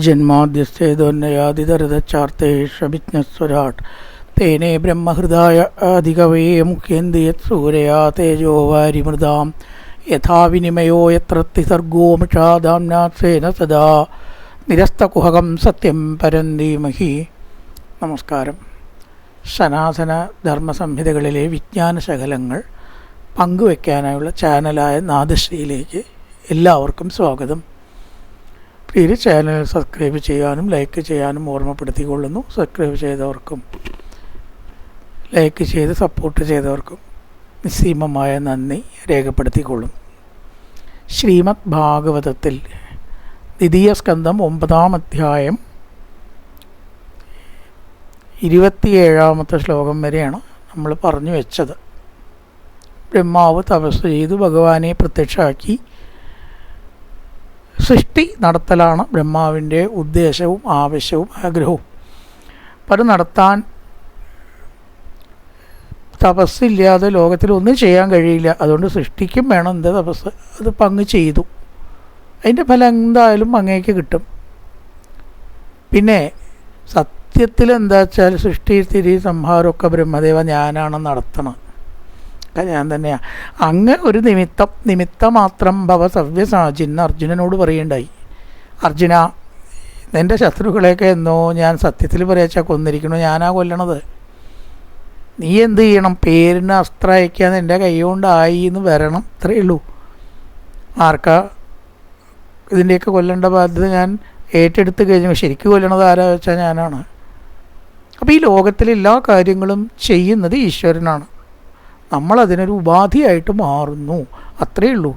ജന്മാദ്യസ്ഥേതോന്നയാതിതരതച്ചാർത്തേഷഭിജ്ഞസ്വരാട് തേനേ ബ്രഹ്മഹൃദായ ആദികവേ മുഖ്യന്തിയത് സൂരയാ തേജോ വാരിമൃതാം യഥാ വിനിമയോ യത്ര ത്രിസർഗോ മൃഷാദാംനാഥേന സദാ നിരസ്തകുഹകം സത്യം പരം ധീമഹി. നമസ്കാരം. സനാതന ധർമ്മസംഹിതകളിലെ വിജ്ഞാനശകലങ്ങൾ പങ്കുവയ്ക്കാനായുള്ള ചാനലായ നാദശ്രീയിലേക്ക് എല്ലാവർക്കും സ്വാഗതം. പ്രിയ ചാനൽ സബ്സ്ക്രൈബ് ചെയ്യാനും ലൈക്ക് ചെയ്യാനും ഓർമ്മപ്പെടുത്തിക്കൊള്ളുന്നു. സബ്സ്ക്രൈബ് ചെയ്തവർക്കും ലൈക്ക് ചെയ്ത് സപ്പോർട്ട് ചെയ്തവർക്കും നിസ്സീമമായ നന്ദി രേഖപ്പെടുത്തിക്കൊള്ളുന്നു. ശ്രീമദ് ഭാഗവതത്തിൽ ദ്വിതീയ സ്കന്ധം 9-ാം അധ്യായം 27-ാമത്തെ ശ്ലോകം വരെയാണ് നമ്മൾ പറഞ്ഞു വെച്ചത്. ബ്രഹ്മാവ് തപസ് ചെയ്തു ഭഗവാനെ പ്രത്യക്ഷമാക്കി സൃഷ്ടി നടത്തലാണ് ബ്രഹ്മാവിൻ്റെ ഉദ്ദേശവും ആവശ്യവും ആഗ്രഹവും. അപ്പം അത് നടത്താൻ തപസ്സില്ലാതെ ലോകത്തിൽ ഒന്നും ചെയ്യാൻ കഴിയില്ല. അതുകൊണ്ട് സൃഷ്ടിക്കും വേണം എന്ത് തപസ്. അത് പങ്ക് ചെയ്തു, അതിൻ്റെ ഫലം എന്തായാലും അങ്ങേക്ക് കിട്ടും. പിന്നെ സത്യത്തിൽ എന്താ വെച്ചാൽ സൃഷ്ടി സ്ഥിതി സംഹാരമൊക്കെ ബ്രഹ്മദേവ ഞാനാണ് നടത്തണം, ഞാൻ തന്നെയാണ്. അങ്ങ് ഒരു നിമിത്തമാത്രം ഭവ സവ്യസാചിന്ന് അർജുനനോട് പറയുണ്ടായി. അർജുന, നിൻ്റെ ശത്രുക്കളെയൊക്കെ എന്നോ ഞാൻ സത്യത്തിൽ പറയാച്ചാൽ കൊന്നിരിക്കണു, ഞാനാ കൊല്ലണത്. നീ എന്ത് ചെയ്യണം? പേരിന് അസ്ത്രം അയക്കാൻ എൻ്റെ കൈ കൊണ്ടായി എന്ന് വരണം, അത്രയേ ഉള്ളൂ. ആർക്കാ ഇതിൻ്റെയൊക്കെ കൊല്ലേണ്ട ബാധ്യത ഞാൻ ഏറ്റെടുത്ത് കഴിഞ്ഞു. ശരിക്കും കൊല്ലണത് ആരാ വെച്ചാൽ ഞാനാണ്. അപ്പോൾ ഈ ലോകത്തിലെ എല്ലാ കാര്യങ്ങളും ചെയ്യുന്നത് ഈശ്വരനാണ്. നമ്മളതിനൊരു ഉപാധിയായിട്ട് മാറുന്നു, അത്രയേ ഉള്ളൂ.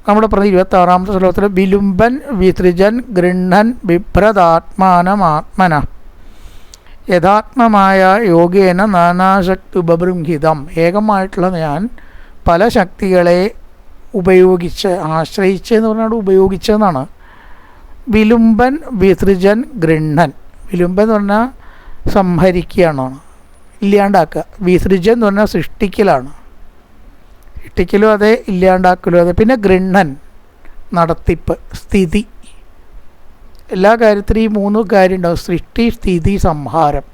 നമ്മുടെ പറഞ്ഞ 26-ാമത്തെ ശ്ലോകത്തിൽ വിലുംബൻ വിസൃജൻ ഗൃഹൻ ബിഭ്രതാത്മാനമാത്മന യഥാത്മമായ യോഗേന നാനാശക്തി ഉപബൃംഹിതം. ഏകമായിട്ടുള്ള ഞാൻ പല ശക്തികളെ ഉപയോഗിച്ച് ആശ്രയിച്ച് എന്ന് പറഞ്ഞാൽ ഉപയോഗിച്ചതെന്നാണ്. വിലുംബൻ വിസൃജൻ ഗൃഹൻ. വിലുംബൻ എന്ന് പറഞ്ഞാൽ സംഹരിക്കുകയാണ്, ഇല്ലാണ്ടാക്കുക. വിസൃജൻ എന്ന് പറഞ്ഞാൽ സൃഷ്ടിക്കലാണ്, സൃഷ്ടിക്കലും അതെ ഇല്ലാണ്ടാക്കലും അതെ. പിന്നെ ഗൃഹൻ നടത്തിപ്പ്, സ്ഥിതി. എല്ലാ കാര്യത്തിലും ഈ 3 കാര്യം ഉണ്ടാവും: സൃഷ്ടി, സ്ഥിതി, സംഹാരം.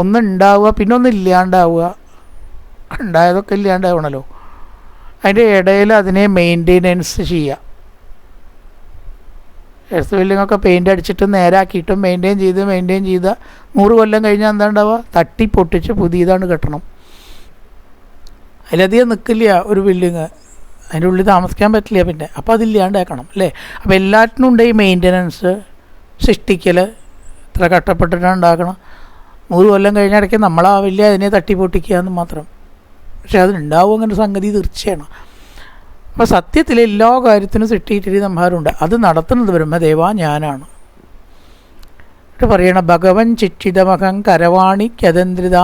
ഒന്ന് ഉണ്ടാവുക, പിന്നെ ഒന്ന് ഇല്ലാണ്ടാവുക. ഉണ്ടായതൊക്കെ ഇല്ലാണ്ടാവണല്ലോ. അതിൻ്റെ ഇടയിൽ അതിനെ മെയിൻ്റെനൻസ് ചെയ്യുക. എർത്ത് ബിൽഡിങ്ങൊക്കെ പെയിൻ്റ് അടിച്ചിട്ട് നേരാക്കിയിട്ടും മെയിൻറ്റെയിൻ ചെയ്ത് 100 കൊല്ലം കഴിഞ്ഞാൽ എന്താ ഉണ്ടാവുക? തട്ടിപ്പൊട്ടിച്ച് പുതിയതാണ് കെട്ടണം. അതിലധികം നിൽക്കില്ല ഒരു ബിൽഡിങ്, അതിൻ്റെ ഉള്ളിൽ താമസിക്കാൻ പറ്റില്ല പിന്നെ. അപ്പോൾ അതില്ലാണ്ടാക്കണം അല്ലേ? അപ്പോൾ എല്ലാറ്റിനും ഉണ്ട് ഈ മെയിൻ്റനൻസ്, സൃഷ്ടിക്കൽ. ഇത്ര കഷ്ടപ്പെട്ടിട്ടാണ് ഉണ്ടാക്കണം. 100 കൊല്ലം കഴിഞ്ഞിടയ്ക്ക് നമ്മളാവില്ല അതിനെ തട്ടിപ്പൊട്ടിക്കുക എന്ന് മാത്രം. പക്ഷെ അതിനുണ്ടാവും അങ്ങനെ സംഗതി തീർച്ചയാണ്. അപ്പോൾ സത്യത്തിൽ എല്ലാ കാര്യത്തിനും സൃഷ്ടിയിട്ടിരി സംഹാരമുണ്ട്. അത് നടത്തുന്നത് ബ്രഹ്മദേവ ഞാനാണ്. പറയണം ഭഗവൻ ചിച്ചിതമഹം കരവാണി കതന്ത്രിത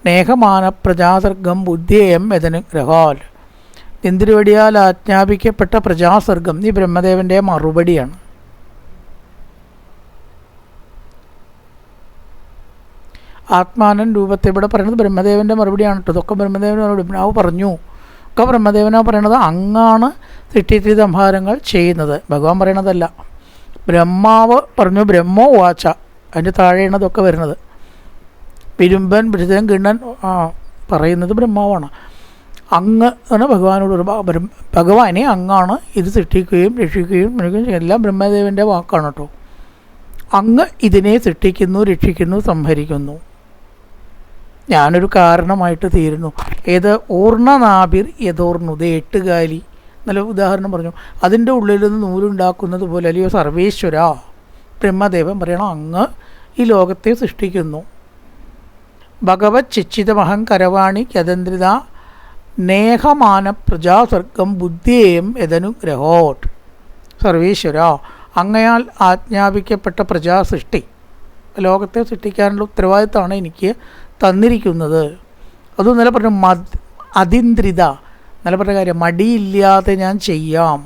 നേഹമാന പ്രജാസർഗം ബുദ്ധിയേയം യദനുഗ്രഹാൽ. ഇന്ദ്രിവടിയാൽ ആജ്ഞാപിക്കപ്പെട്ട പ്രജാസർഗം ഈ ബ്രഹ്മദേവൻ്റെ മറുപടിയാണ്. ആത്മാനൻ രൂപത്തെ ഇവിടെ പറയുന്നത് ബ്രഹ്മദേവൻ്റെ മറുപടിയാണ് കേട്ടോ. ഇതൊക്കെ ബ്രഹ്മദേവൻ്റെ മറുപടി. ബ്രഹ്മാവ് പറഞ്ഞു, ഒക്കെ ബ്രഹ്മദേവനാ പറയണത്. അങ്ങാണ് സൃഷ്ടി സംഹാരങ്ങൾ ചെയ്യുന്നത്, ഭഗവാൻ പറയണതല്ല. ബ്രഹ്മാവ് പറഞ്ഞു, ബ്രഹ്മോ വാച. അതിൻ്റെ താഴെയാണതൊക്കെ വരുന്നത്. വിരുമ്പൻ ബൃഹൻ ഗണ്ണൻ പറയുന്നത് ബ്രഹ്മാവാണ്. അങ്ങ് എന്ന് ഭഗവാനോട് ഭഗവാനെ അങ്ങാണ് ഇത് സൃഷ്ടിക്കുകയും രക്ഷിക്കുകയും എല്ലാം ബ്രഹ്മദേവൻ്റെ വാക്കാണ് കേട്ടോ. അങ്ങ് ഇതിനെ സൃഷ്ടിക്കുന്നു, രക്ഷിക്കുന്നു, സംഹരിക്കുന്നു. ഞാനൊരു കാരണമായിട്ട് തീരുന്നു. ഏത് ഊർണനാഭിർ യഥോർണുത്, 8 കാലി നല്ല ഉദാഹരണം പറഞ്ഞു. അതിൻ്റെ ഉള്ളിൽ നിന്ന് നൂലുണ്ടാക്കുന്നത് പോലെ അല്ലയോ സർവേശ്വര. ബ്രഹ്മദേവൻ പറയണം അങ്ങ് ഈ ലോകത്തെ സൃഷ്ടിക്കുന്നു. ഭഗവത് ചിച്ചിതമഹം കരവാണി കതന്ത്രിത നേഹമാന പ്രജാസർഗം ബുദ്ധിയേയം യദനുഗ്രഹോട്ട്. സർവേശ്വര, അങ്ങയാൽ ആജ്ഞാപിക്കപ്പെട്ട പ്രജാസൃഷ്ടി, ലോകത്തെ സൃഷ്ടിക്കാനുള്ള ഉത്തരവാദിത്തമാണ് എനിക്ക് തന്നിരിക്കുന്നത്. അതും നല്ല പറഞ്ഞു അതിന്ദ്രിത, നല്ല പറഞ്ഞ കാര്യം, മടിയില്ലാതെ ഞാൻ ചെയ്യാം.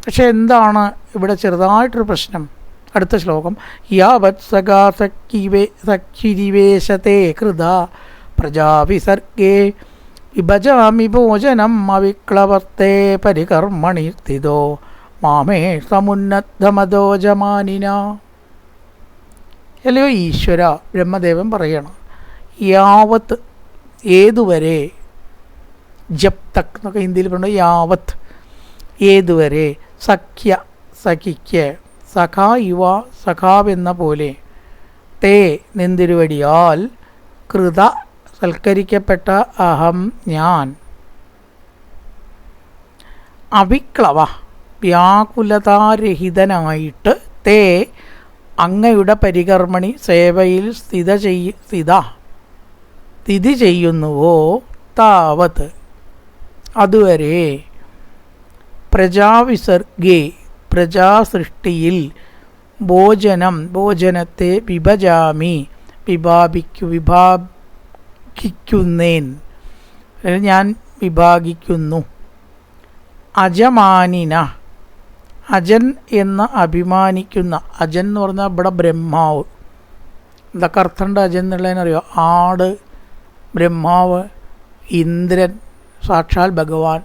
പക്ഷെ എന്താണ് ഇവിടെ ചെറുതായിട്ടൊരു പ്രശ്നം? അടുത്ത ശ്ലോകം യാവത് സഖിരിവേശത്തെ കൃത പ്രജാവിസർഗേ വിഭജാമി ഭോജനം അവിക്ലവർത്തേ പരികർമ്മണി സ്ഥിതോ മാമേ സമുന്നദ്ധമതോജമാനിന. അല്ലയോ ഈശ്വര, ബ്രഹ്മദേവൻ പറയണം, യാവത്ത് ഏതുവരെ, ജപ് തക് എന്നൊക്കെ ഹിന്ദിയിൽ പറയുന്നത് യാവത്ത് ഏതുവരെ, സഖ്യ സഖിക്ക്, സഖാ യുവ സഖാവെന്ന പോലെ, തേ നിന്തിരുവടിയാൽ, കൃത സൽക്കരിക്കപ്പെട്ട അഹം ഞാൻ, അവിക്ലവ വ്യാകുലതാരഹിതനായിട്ട്, തേ അങ്ങയുടെ പരികർമ്മണി സേവയിൽ സ്ഥിതി ചെയ്യുന്നുവോ, താവത്ത് അതുവരെ, പ്രജാവിസർഗേ പ്രജാസൃഷ്ടിയിൽ, ഭോജനത്തെ വിഭജാമി വിഭാഗിക്കുന്നേൻ ഞാൻ വിഭാഗിക്കുന്നു, അജമാനിന അജൻ എന്ന് അഭിമാനിക്കുന്ന, അജൻ എന്ന് പറഞ്ഞാൽ ഇവിടെ ബ്രഹ്മാവ്. എന്തൊക്കെ അർത്ഥമുണ്ട് അജൻ എന്നുള്ളതിനറിയോ? ആട്, ബ്രഹ്മാവ്, ഇന്ദ്രൻ, സാക്ഷാൽ ഭഗവാൻ.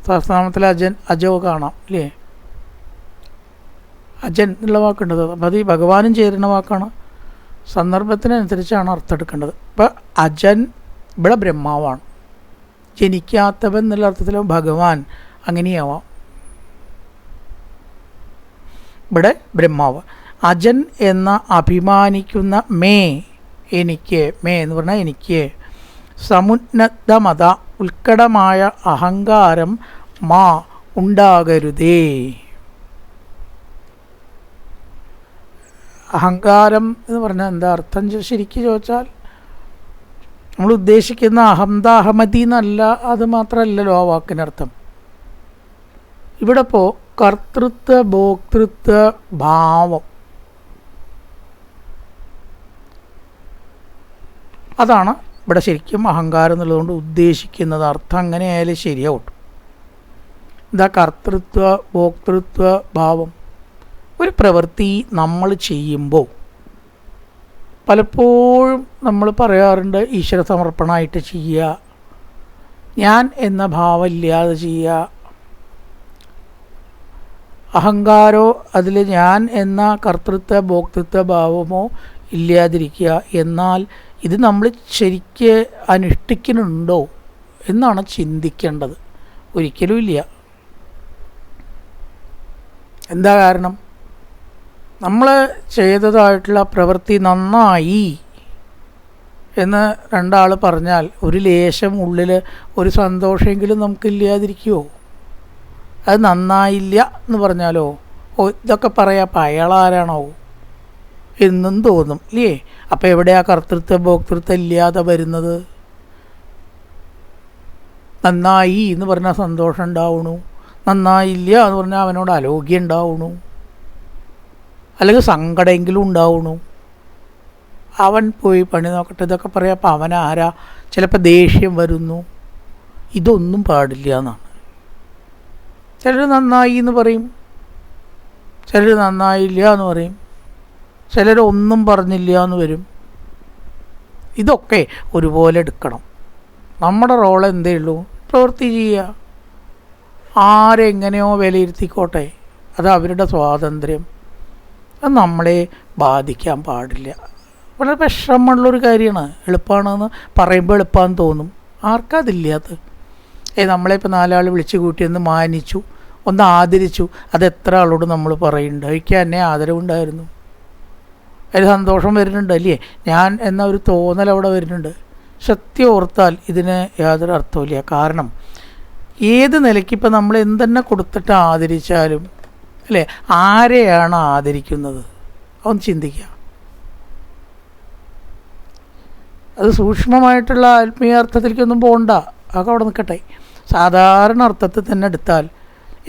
സഹസ്രനാമത്തിൽ അജൻ അജോ കാണാം അല്ലേ? അജൻ എന്നുള്ള വാക്കുണ്ടത്. അപ്പം അത് ഈ ഭഗവാനും ചേരുന്ന വാക്കാണ്. സന്ദർഭത്തിനനുസരിച്ചാണ് അർത്ഥം എടുക്കേണ്ടത്. ഇപ്പം അജൻ ഇവിടെ ബ്രഹ്മാവാണ്. ജനിക്കാത്തവൻ എന്നുള്ള അർത്ഥത്തിൽ ഭഗവാൻ അങ്ങനെയാവാം. ഇവിടെ ബ്രഹ്മാവ്. അജൻ എന്ന അഭിമാനിക്കുന്ന എനിക്ക്, എന്ന് പറഞ്ഞാൽ എനിക്ക്, സമുന്നതമത ഉത്കടമായ അഹങ്കാരം ഉണ്ടാകരുതേ. അഹങ്കാരം എന്ന് പറഞ്ഞാൽ എന്താ അർത്ഥം ശരിക്കും ചോദിച്ചാൽ, നമ്മൾ ഉദ്ദേശിക്കുന്ന അഹംദാഹമതി എന്നല്ല, അത് മാത്രമല്ലല്ലോ ആ വാക്കിനർത്ഥം. ഇവിടെ ഇപ്പോൾ കർത്തൃത്വ ഭോക്തൃത്വ ഭാവം, അതാണ് ഇവിടെ ശരിക്കും അഹങ്കാരം എന്നുള്ളതുകൊണ്ട് ഉദ്ദേശിക്കുന്നത്. അർത്ഥം അങ്ങനെ ആയാലും ശരിയാവും. എന്താ കർത്തൃത്വ ഭോക്തൃത്വ ഭാവം? ഒരു പ്രവൃത്തി നമ്മൾ ചെയ്യുമ്പോൾ പലപ്പോഴും നമ്മൾ പറയാറുണ്ട് ഈശ്വര സമർപ്പണമായിട്ട് ചെയ്യുക, ഞാൻ എന്ന ഭാവം ഇല്ലാതെ ചെയ്യുക, അഹങ്കാരോ അതിൽ ഞാൻ എന്ന കർത്തൃത്വ ഭോക്തൃത്വ ഭാവമോ ഇല്ലാതിരിക്കുക. എന്നാൽ ഇത് നമ്മൾ ശരിക്ക് അനുഷ്ഠിക്കുന്നുണ്ടോ എന്നാണ് ചിന്തിക്കേണ്ടത്. ഒരിക്കലും ഇല്ല. എന്താ കാരണം? നമ്മൾ ചെയ്തതായിട്ടുള്ള പ്രവൃത്തി നന്നായി എന്ന് രണ്ടാൾ പറഞ്ഞാൽ ഒരു ലേശം ഉള്ളിൽ ഒരു സന്തോഷമെങ്കിലും നമുക്കില്ലാതിരിക്കുമോ? അത് നന്നായില്ല എന്ന് പറഞ്ഞാലോ, ഇതൊക്കെ പറയാം അപ്പം അയാളാരാണോ എന്നും തോന്നും ഇല്ലേ? അപ്പം എവിടെയാ കർത്തൃത്വ ഭോക്തൃത്വം ഇല്ലാതെ വരുന്നത്? നന്നായി എന്ന് പറഞ്ഞാൽ സന്തോഷം ഉണ്ടാവണു, നന്നായില്ല എന്ന് പറഞ്ഞാൽ അവനോട് അലോഗ്യം ഉണ്ടാവണു, അല്ലെങ്കിൽ സങ്കടമെങ്കിലും ഉണ്ടാവണു. അവൻ പോയി പണി നോക്കട്ടെ ഇതൊക്കെ പറയാം. അപ്പം അവനാരാ? ചിലപ്പോൾ ദേഷ്യം വരുന്നു. ഇതൊന്നും പാടില്ല എന്നാണ്. ചിലർ നന്നായി എന്ന് പറയും, ചിലർ നന്നായില്ല എന്ന് പറയും, ചിലർ ഒന്നും പറഞ്ഞില്ല എന്ന് വരും. ഇതൊക്കെ ഒരുപോലെ എടുക്കണം. നമ്മുടെ റോൾ എന്തേ ഉള്ളൂ? പ്രവൃത്തി ചെയ്യുക. ആരെങ്ങനെയോ വിലയിരുത്തിക്കോട്ടെ, അത് അവരുടെ സ്വാതന്ത്ര്യം. അത് നമ്മളെ ബാധിക്കാൻ പാടില്ല. വളരെ വിഷമമുള്ളൊരു കാര്യമാണ്. എളുപ്പമാണെന്ന് പറയുമ്പോൾ എളുപ്പമാണെന്ന് തോന്നും. ആർക്കതില്ലാത്ത നമ്മളെ ഇപ്പോൾ നാലാൾ വിളിച്ചു കൂട്ടിയൊന്ന് മാനിച്ചു, ഒന്ന് ആദരിച്ചു. അതെത്ര ആളോട് നമ്മൾ പറയുന്നുണ്ട്. എനിക്ക് തന്നെ ആദരവുണ്ടായിരുന്നു, അതിൽ സന്തോഷം വരുന്നുണ്ട് അല്ലേ? ഞാൻ എന്ന ഒരു തോന്നൽ അവിടെ വരുന്നുണ്ട്. സത്യം ഓർത്താൽ ഇതിന് യാതൊരു അർത്ഥമില്ല. കാരണം ഏത് നിലയ്ക്ക് ഇപ്പം നമ്മൾ എന്തെന്നെ കൊടുത്തിട്ട് ആദരിച്ചാലും അല്ലേ, ആരെയാണ് ആദരിക്കുന്നത്? അതൊന്ന് ചിന്തിക്കുക. അത് സൂക്ഷ്മമായിട്ടുള്ള ആത്മീയാർത്ഥത്തിലേക്കൊന്നും പോകണ്ട, അതൊക്കെ അവിടെ നിൽക്കട്ടെ. സാധാരണ അർത്ഥത്തിൽ തന്നെ എടുത്താൽ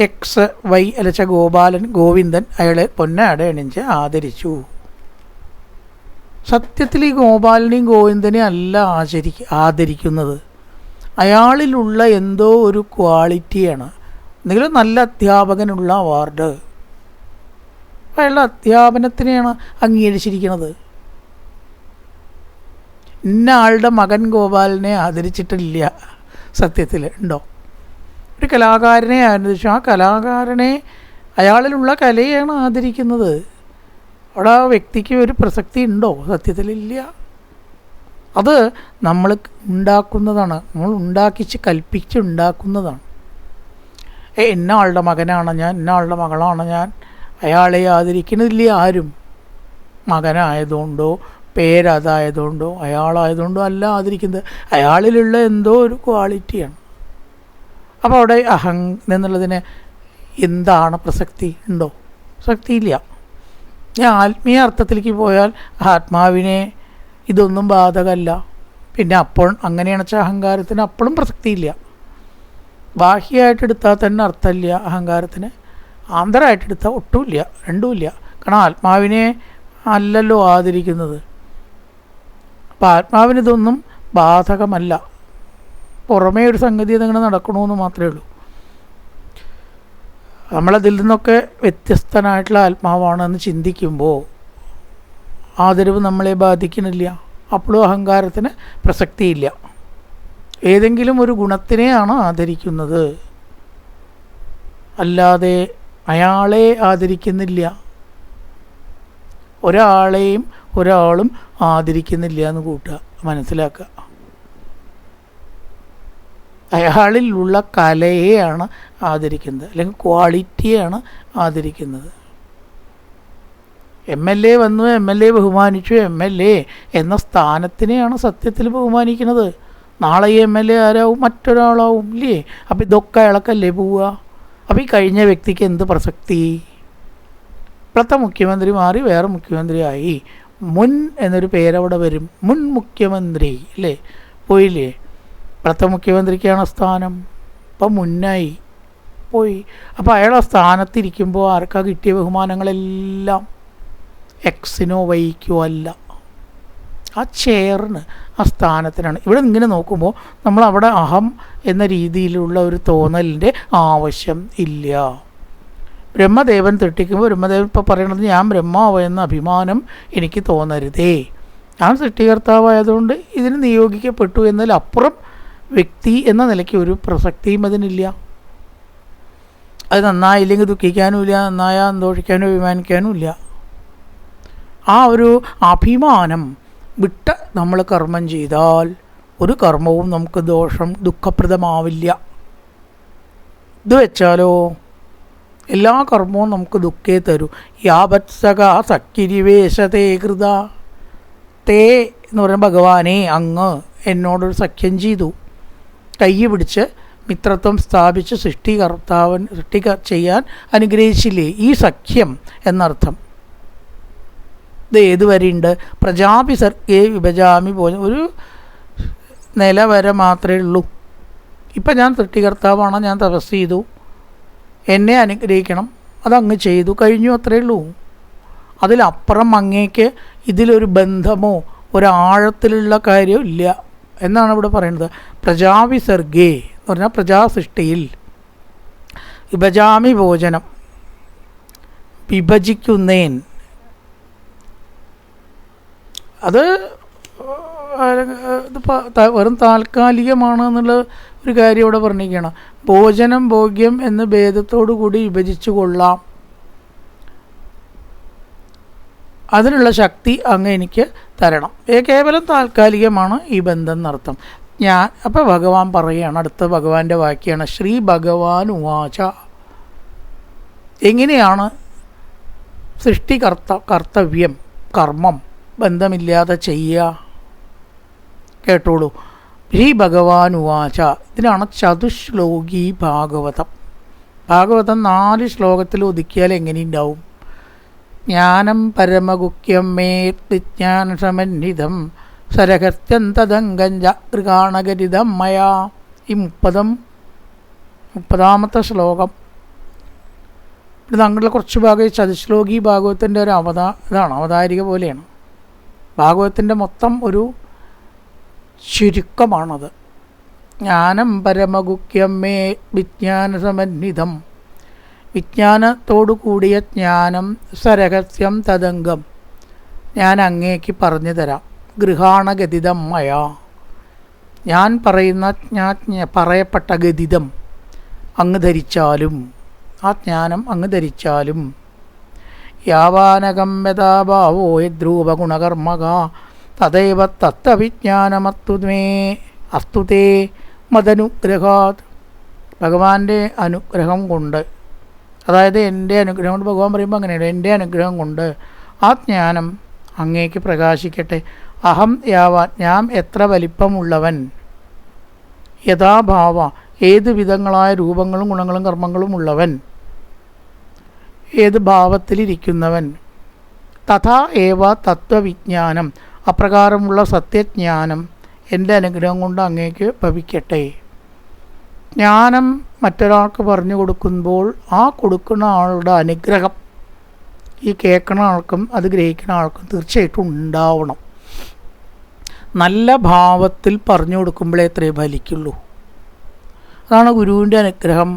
എക്സ് വൈ അലച്ച ഗോവിന്ദൻ അയാളെ പൊന്നാട അണിഞ്ച് ആദരിച്ചു. സത്യത്തിൽ ഈ ഗോപാലനെയും ഗോവിന്ദനെയും അല്ല ആദരിക്കുന്നത്, അയാളിലുള്ള എന്തോ ഒരു ക്വാളിറ്റിയാണ്. എന്തെങ്കിലും നല്ല അധ്യാപകനുള്ള അവാർഡ്, അയാളുടെ അധ്യാപനത്തിനെയാണ് അംഗീകരിച്ചിരിക്കുന്നത്. ഇന്ന ആളുടെ മകൻ ഗോപാലനെ ആദരിച്ചിട്ടില്ല. സത്യത്തിൽ ഉണ്ടോ? ഒരു കലാകാരനെ ആരാധിച്ചു, ആ കലാകാരനെ അയാളിലുള്ള കലയാണ് ആദരിക്കുന്നത്. അവിടെ ആ വ്യക്തിക്ക് ഒരു പ്രസക്തി ഉണ്ടോ? സത്യത്തിലില്ല. അത് നമ്മൾ ഉണ്ടാക്കുന്നതാണ്, നമ്മൾ ഉണ്ടാക്കിച്ച് കൽപ്പിച്ച് ഉണ്ടാക്കുന്നതാണ്. ഇന്ന ആളുടെ മകനാണ് ഞാൻ, ഇന്ന ആളുടെ മകളാണ് ഞാൻ, അയാളെ ആദരിക്കുന്നില്ല ആരും. മകനായതുകൊണ്ടോ പേരതായതുകൊണ്ടോ അയാളായതുകൊണ്ടോ അല്ല ആദരിക്കുന്നത്, അയാളിലുള്ള എന്തോ ഒരു ക്വാളിറ്റിയാണ്. അപ്പോൾ അവിടെ എന്നുള്ളതിന് എന്താണ് പ്രസക്തി ഉണ്ടോ? പ്രസക്തിയില്ല. ഞാൻ ആത്മീയ അർത്ഥത്തിലേക്ക് പോയാൽ ആത്മാവിനെ ഇതൊന്നും ബാധകമല്ല. പിന്നെ അപ്പോൾ അങ്ങനെയാണ് വെച്ചാൽ അഹങ്കാരത്തിന് അപ്പോഴും പ്രസക്തിയില്ല. ബാഹ്യമായിട്ടെടുത്താൽ തന്നെ അർത്ഥമില്ല അഹങ്കാരത്തിന്, ആന്തരമായിട്ടെടുത്താൽ ഒട്ടുമില്ല, രണ്ടുമില്ല. കാരണം ആത്മാവിനെ അല്ലല്ലോ ആദരിക്കുന്നത്. അപ്പോൾ ആത്മാവിനിതൊന്നും ബാധകമല്ല. പുറമേ ഒരു സംഗതി അതങ്ങനെ നടക്കണമെന്ന് മാത്രമേ ഉള്ളൂ. നമ്മളതിൽ നിന്നൊക്കെ വ്യത്യസ്തനായിട്ടുള്ള ആത്മാവാണെന്ന് ചിന്തിക്കുമ്പോൾ ആദരവ് നമ്മളെ ബാധിക്കണില്ല. അപ്പോഴും അഹങ്കാരത്തിന് പ്രസക്തിയില്ല. ഏതെങ്കിലും ഒരു ഗുണത്തിനെയാണ് ആദരിക്കുന്നത്, അല്ലാതെ അയാളെ ആദരിക്കുന്നില്ല. ഒരാളും ആദരിക്കുന്നില്ല എന്ന് കൂട്ടുക, മനസ്സിലാക്കുക. അയാളിലുള്ള കലയെയാണ് ആദരിക്കുന്നത്, അല്ലെങ്കിൽ ക്വാളിറ്റിയാണ് ആദരിക്കുന്നത്. MLA വന്നു, MLA ബഹുമാനിച്ചു, MLA എന്ന സ്ഥാനത്തിനെയാണ് സത്യത്തിൽ ബഹുമാനിക്കുന്നത്. നാളെ ഈ MLA ആരാവും? മറ്റൊരാളാവും, ഇല്ലേ? അപ്പോൾ ഇതൊക്കെ അയാൾക്കല്ലേ പോവുക? അപ്പോൾ ഈ കഴിഞ്ഞ വ്യക്തിക്ക് എന്ത് പ്രസക്തി? ഇപ്പോഴത്തെ മുഖ്യമന്ത്രി മാറി വേറെ മുഖ്യമന്ത്രിയായി, മുൻ എന്നൊരു പേരവിടെ വരും, മുൻ മുഖ്യമന്ത്രി അല്ലേ, പോയില്ലേ? ഇപ്പോഴത്തെ മുഖ്യമന്ത്രിക്കാണ് സ്ഥാനം, ഇപ്പം മുന്നായി പോയി. അപ്പോൾ അയാളെ സ്ഥാനത്തിരിക്കുമ്പോൾ ആർക്കാ കിട്ടിയ ബഹുമാനങ്ങളെല്ലാം? എക്സിനോ വൈക്കോ അല്ല, ആ ചെയറിന്, ആ സ്ഥാനത്തിനാണ്. ഇവിടെ ഇങ്ങനെ നോക്കുമ്പോൾ നമ്മൾ അവിടെ അഹം എന്ന രീതിയിലുള്ള ഒരു തോന്നലിൻ്റെ ആവശ്യം ഇല്ല. ബ്രഹ്മദേവൻ തെട്ടിക്കുമ്പോൾ ബ്രഹ്മദേവൻ ഇപ്പോൾ പറയണത് ഞാൻ ബ്രഹ്മാവ് എന്ന അഭിമാനം എനിക്ക് തോന്നരുതേ, ഞാൻ സൃഷ്ടികർത്താവായതുകൊണ്ട് ഇതിന് നിയോഗിക്കപ്പെട്ടു എന്നതിലപ്പുറം വ്യക്തി എന്ന നിലയ്ക്ക് ഒരു പ്രസക്തിയും അതിനില്ല. അത് നന്നായില്ലെങ്കിൽ ദുഃഖിക്കാനുമില്ല, നന്നായാൽ സന്തോഷിക്കാനോ അഭിമാനിക്കാനും ഇല്ല. ആ ഒരു അഭിമാനം വിട്ട് നമ്മൾ കർമ്മം ചെയ്താൽ ഒരു കർമ്മവും നമുക്ക് ദുഃഖപ്രദമാവില്ല. ഇത് വെച്ചാലോ എല്ലാ കർമ്മവും നമുക്ക് ദുഃഖേ തരൂ. യാവത്സക സഖ്യരിവേശതേ കൃത, തേ എന്ന് പറയുന്ന ഭഗവാനെ അങ്ങ് എന്നോടൊരു സഖ്യം ചെയ്തു, കൈ പിടിച്ച് മിത്രത്വം സ്ഥാപിച്ച് സൃഷ്ടി ചെയ്യാൻ അനുഗ്രഹിച്ചില്ലേ, ഈ സഖ്യം എന്നർത്ഥം. ഇത് ഏതുവരെയുണ്ട്? പ്രജാപി സർഗേ വിഭജാമി ഒരു നില വരെ മാത്രമേ ഉള്ളൂ. ഇപ്പം ഞാൻ സൃഷ്ടികർത്താവാണ്, ഞാൻ തപസ് ചെയ്തു, എന്നെ അനുഗ്രഹിക്കണം, അതങ്ങ് ചെയ്തു, കഴിഞ്ഞു, അത്രയേ ഉള്ളൂ. അതിലപ്പുറം അങ്ങേക്ക് ഇതിലൊരു ബന്ധമോ ഒരാഴത്തിലുള്ള കാര്യം ഇല്ല എന്നാണ് ഇവിടെ പറയുന്നത്. പ്രജാവിസർഗേ എന്ന് പറഞ്ഞാൽ പ്രജാസൃഷ്ടിയിൽ, വിഭജാമി ഭോജനം, വിഭജിക്കുന്നേൻ, അത് വെറും താൽക്കാലികമാണ് എന്നുള്ള ഒരു കാര്യം ഇവിടെ പറഞ്ഞിരിക്കുകയാണ്. ഭോജനം ഭോഗ്യം എന്ന് ഭേദത്തോടു കൂടി വിഭജിച്ചു കൊള്ളാം, അതിനുള്ള ശക്തി അങ്ങ് എനിക്ക് തരണം. കേവലം താൽക്കാലികമാണ് ഈ ബന്ധം എന്നർത്ഥം. അപ്പോൾ ഭഗവാൻ പറയുകയാണ്, അടുത്ത ഭഗവാന്റെ വാക്യാണ് ശ്രീ ഭഗവാൻ ഉവാച. എങ്ങനെയാണ് കർത്തവ്യം കർമ്മം ബന്ധമില്ലാതെ ചെയ്യുക? കേട്ടോളൂ. ശ്രീ ഭഗവാൻ ഉവാച, ഇതിനാണ് ചതുശ്ലോകി ഭാഗവതം. ഭാഗവതം 4 ശ്ലോകത്തിൽ ഒതുക്കിയാൽ എങ്ങനെയുണ്ടാവും? ജ്ഞാനം പരമഗുഹ്യം മേ വിജ്ഞാനസമന്വിതം സരഹസ്യന്തദംഗഞ്ച ൃഗാണഗരിതം മയാ. ഈ 30ാമത്തെ ശ്ലോകം. ഇത് തങ്ങളുടെ കുറച്ച് ഭാഗം ചതുശ്ലോകി ഭാഗവത്തിൻ്റെ ഒരു ഇതാണ്, അവതാരിക പോലെയാണ്. ഭാഗവത്തിൻ്റെ മൊത്തം ഒരു ചുരുക്കമാണത്. ജ്ഞാനം പരമഗുഹ്യം മേ വിജ്ഞാനസമന്വിതം, വിജ്ഞാനത്തോടു കൂടിയ ജ്ഞാനം, സരഹസ്യം തദംഗം, ഞാൻ അങ്ങേക്ക് പറഞ്ഞു തരാം, ഗൃഹാണഗതിതം മയാ, ഞാൻ പറയപ്പെട്ട ഗതിതം, അങ്ങ് ധരിച്ചാലും, ആ ജ്ഞാനം അങ്ങ് ധരിച്ചാലും, യാവാനകം യഥാഭാവോ യദ്രൂപഗുണകർമ്മക തദൈവ തത്വവിജ്ഞാനമസ്തുമേ അസ്തുതേ മദനുഗ്രഹാത്. ഭഗവാന്റെ അനുഗ്രഹം കൊണ്ട്, അതായത് എൻ്റെ അനുഗ്രഹം കൊണ്ട്, ഭഗവാൻ പറയുമ്പോൾ അങ്ങനെയാണ്, എൻ്റെ അനുഗ്രഹം കൊണ്ട് ആ ജ്ഞാനം അങ്ങേക്ക് പ്രകാശിക്കട്ടെ. അഹം യാവാ, ഞാൻ എത്ര വലിപ്പമുള്ളവൻ, യഥാഭാവ ഏത് വിധങ്ങളായ രൂപങ്ങളും ഗുണങ്ങളും കർമ്മങ്ങളും ഉള്ളവൻ, ഏത് ഭാവത്തിലിരിക്കുന്നവൻ, തഥാ ഏവ തത്വവിജ്ഞാനം അപ്രകാരമുള്ള സത്യജ്ഞാനം എൻ്റെ അനുഗ്രഹം കൊണ്ട് അങ്ങേക്ക് ഭവിക്കട്ടെ. ജ്ഞാനം മറ്റൊരാൾക്ക് പറഞ്ഞു കൊടുക്കുമ്പോൾ ആ കൊടുക്കുന്ന ആളുടെ അനുഗ്രഹം ഈ കേൾക്കുന്ന ആൾക്കും അത് ഗ്രഹിക്കുന്ന ആൾക്കും തീർച്ചയായിട്ടും ഉണ്ടാവണം. നല്ല ഭാവത്തിൽ പറഞ്ഞു കൊടുക്കുമ്പോഴേ എത്രയേ ഫലിക്കുള്ളൂ. അതാണ് ഗുരുവിൻ്റെ അനുഗ്രഹം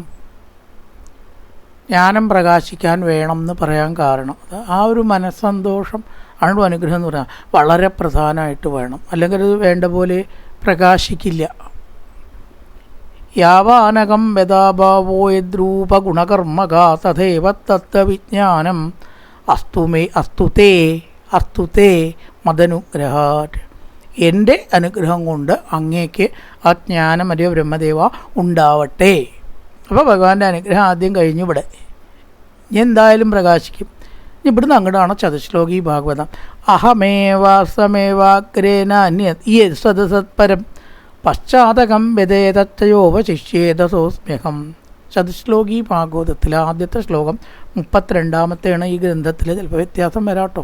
ജ്ഞാനം പ്രകാശിക്കാൻ വേണം എന്ന് പറയാൻ കാരണം. ആ ഒരു മനസ്സന്തോഷം ആണ് അനുഗ്രഹം എന്ന് പറയാൻ വളരെ പ്രധാനമായിട്ട് വേണം, അല്ലെങ്കിൽ അത് വേണ്ട പോലെ പ്രകാശിക്കില്ല. യാവാനകം യഥാഭാവോ യദ്രൂപഗുണകർമ്മക തഥൈവ തത്വവിജ്ഞാനം അസ്തുതേ മദനുഗ്രഹാത്. എൻ്റെ അനുഗ്രഹം കൊണ്ട് അങ്ങേക്ക് ആ ജ്ഞാനം അറിയോ ബ്രഹ്മദേവ ഉണ്ടാവട്ടെ. അപ്പോൾ ഭഗവാന്റെ അനുഗ്രഹം ആദ്യം കഴിഞ്ഞു. ഇവിടെ ഇനി എന്തായാലും പ്രകാശിക്കും. ഇനി ഇവിടുന്ന് അങ്ങോട്ടാണ് ചതുശ്ലോകി ഭാഗവതം. അഹമേവാസമേവാഗ്രേനാന്യ സദസത്പരം പശ്ചാത്തകം വ്യതേതയോപശിഷ്യേതസോസ്മ്യഹം. ചതുശ്ലോകി ഭാഗവതത്തിൽ ആദ്യത്തെ ശ്ലോകം 32-ാമത്തെയാണ് ഈ ഗ്രന്ഥത്തിൽ. ചിലപ്പോൾ വ്യത്യാസം വരാട്ടോ,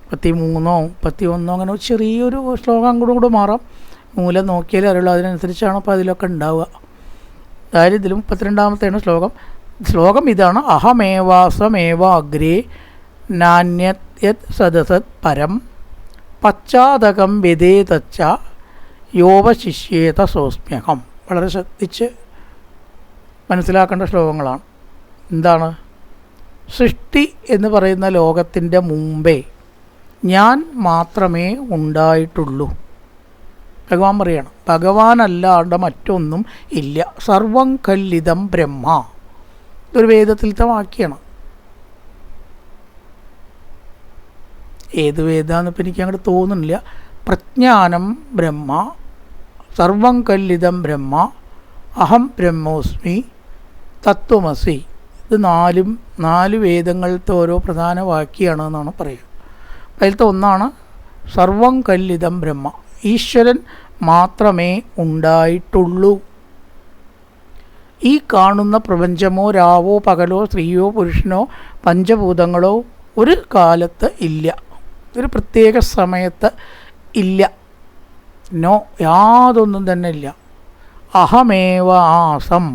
33-ഓ 31-ഓ അങ്ങനെ ചെറിയൊരു ശ്ലോകം കൂടെ മാറാം. മൂലം നോക്കിയാലേ അറിയുള്ളൂ, അതിനനുസരിച്ചാണ് അപ്പോൾ അതിലൊക്കെ ഉണ്ടാവുക. അതായത് ഇതിൽ 32-ാമത്തെയാണ് ശ്ലോകം. ശ്ലോകം ഇതാണ്: അഹമേവാസമേവാഗ്രേ നാന്യത് സദസത് പരം പശ്ചാത്തകം വ്യതേതച്ച യോപശിഷ്യേത സോസ്മ്യഹം. വളരെ ശ്രദ്ധിച്ച് മനസ്സിലാക്കേണ്ട ശ്ലോകങ്ങളാണ്. എന്താണ്? സൃഷ്ടി എന്ന് പറയുന്ന ലോകത്തിൻ്റെ മുമ്പേ ഞാൻ മാത്രമേ ഉണ്ടായിട്ടുള്ളൂ. ഭഗവാൻ പറയണം, ഭഗവാനല്ലാണ്ട് മറ്റൊന്നും ഇല്ല. സർവം കല്ലിതം ബ്രഹ്മ. ഇതൊരു വേദത്തിലത്തെ വാക്യാണ്. ഏത് വേദാന്ന് ഇപ്പം എനിക്ക് അങ്ങോട്ട് തോന്നുന്നില്ല. പ്രജ്ഞാനം ബ്രഹ്മ, സർവം കല്ലിതം ബ്രഹ്മ, അഹം ബ്രഹ്മോസ്മി, തത്വമസി. ഇത് നാല് വേദങ്ങളിലത്തെ ഓരോ പ്രധാന വാക്യാണെന്നാണ് പറയുക. അതിലത്തെ ഒന്നാണ് സർവം കല്ലിതം ബ്രഹ്മ. ഈശ്വരൻ മാത്രമേ ഉണ്ടായിട്ടുള്ളൂ. ഈ കാണുന്ന പ്രപഞ്ചമോ രാവോ പകലോ സ്ത്രീയോ പുരുഷനോ പഞ്ചഭൂതങ്ങളോ ഒരു കാലത്ത് ഇല്ല, ഒരു പ്രത്യേക സമയത്ത് ഇല്ല. നോ, യാതൊന്നും തന്നെ ഇല്ല. അഹമേവ ആസം,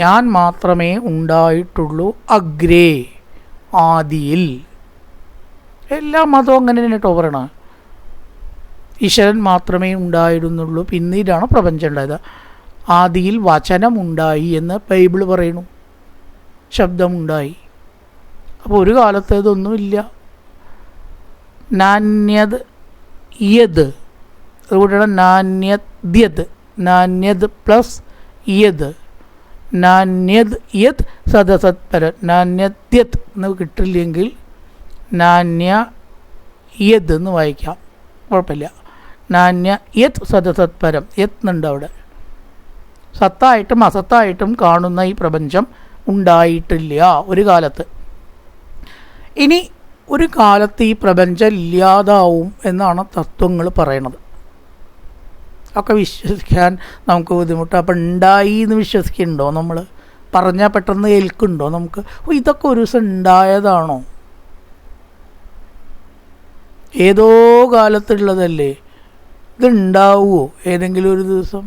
ഞാൻ മാത്രമേ ഉണ്ടായിട്ടുള്ളൂ. അഗ്രേ, ആദിയിൽ. എല്ലാ മതവും അങ്ങനെ തന്നെ കേട്ടോ പറയണത്. ഈശ്വരൻ മാത്രമേ ഉണ്ടായിരുന്നുള്ളൂ, പിന്നീടാണ് പ്രപഞ്ചം ഉണ്ടായത്. ആദിയിൽ വചനമുണ്ടായി എന്ന് ബൈബിൾ പറയുന്നു, ശബ്ദമുണ്ടായി. അപ്പോൾ ഒരു കാലത്ത് ഇതൊന്നുമില്ല. നാന്യത് യത്, അതുകൊണ്ടാണ് നാന്യദ്യത്. നാന്യത് പ്ലസ് യത്, നാന്യത് യത് സദസത്പരം. നാന്യദ്യത് എന്ന് കിട്ടില്ലെങ്കിൽ നാന്യ യത് എന്ന് വായിക്കാം, കുഴപ്പമില്ല. നാന്യ യത് സദസത്പരം, യത് എന്നുണ്ട് അവിടെ. സത്തായിട്ടും അസത്തായിട്ടും കാണുന്ന ഈ പ്രപഞ്ചം ഉണ്ടായിട്ടില്ല ഒരു കാലത്ത്. ഇനി ഒരു കാലത്ത് ഈ പ്രപഞ്ചം ഇല്ലാതാവും എന്നാണ് തത്വങ്ങൾ പറയണത്. ഒക്കെ വിശ്വസിക്കാൻ നമുക്ക് ബുദ്ധിമുട്ട്. അപ്പം ഉണ്ടായി എന്ന് വിശ്വസിക്കുന്നുണ്ടോ നമ്മൾ? പറഞ്ഞാൽ പെട്ടെന്ന് ഏൽക്കുന്നുണ്ടോ നമുക്ക്? ഇതൊക്കെ ഒരു ദിവസം ഉണ്ടായതാണോ? ഏതോ കാലത്തുള്ളതല്ലേ, ഇതുണ്ടാവുമോ ഏതെങ്കിലും ഒരു ദിവസം